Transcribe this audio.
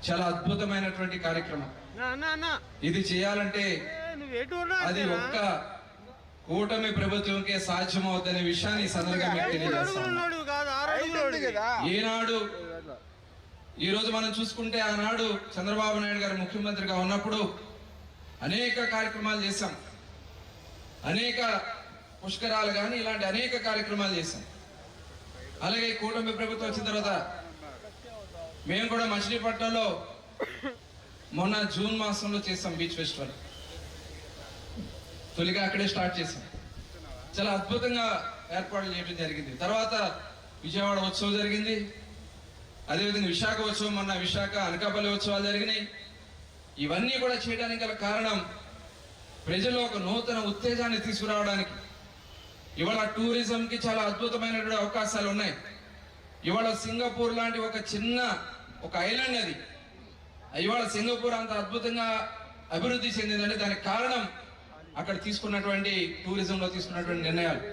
చాలా అద్భుతమైనటువంటి కార్యక్రమం. ఇది చేయాలంటే అది ఒక్క కూటమి ప్రభుత్వంకే సాధ్యమవుతున్న విషయాన్ని సందర్భంగా తెలియజేస్తాను. ఈనాడు ఈరోజు మనం చూసుకుంటే ఆనాడు చంద్రబాబు నాయుడు గారు ముఖ్యమంత్రిగా ఉన్నప్పుడు అనేక కార్యక్రమాలు చేశాం. అనేక పుష్కరాలు కానీ ఇలాంటి అనేక కార్యక్రమాలు చేశాం. అలాగే కూటమి ప్రభుత్వం వచ్చిన తర్వాత మేము కూడా మచిలీపట్నంలో మొన్న జూన్ మాసంలో చేసాం బీచ్ ఫెస్టివల్. తొలిగా అక్కడే స్టార్ట్ చేసాం. చాలా అద్భుతంగా ఏర్పాట్లు చేయడం జరిగింది. తర్వాత విజయవాడ ఉత్సవం జరిగింది. అదేవిధంగా విశాఖ ఉత్సవం, మొన్న విశాఖ అనకాపల్లి ఉత్సవాలు జరిగినాయి. ఇవన్నీ కూడా చేయడానికి గల కారణం ప్రజల్లో ఒక నూతన ఉత్తేజాన్ని తీసుకురావడానికి. ఇవాళ టూరిజంకి చాలా అద్భుతమైనటువంటి అవకాశాలు ఉన్నాయి. ఇవాళ సింగపూర్ లాంటి ఒక ఐలాండ్ అది. ఇవాళ సింగపూర్ అంత అద్భుతంగా అభివృద్ధి చెందిందంటే దానికి కారణం అక్కడ తీసుకున్నటువంటి టూరిజంలో తీసుకున్నటువంటి నిర్ణయాలు.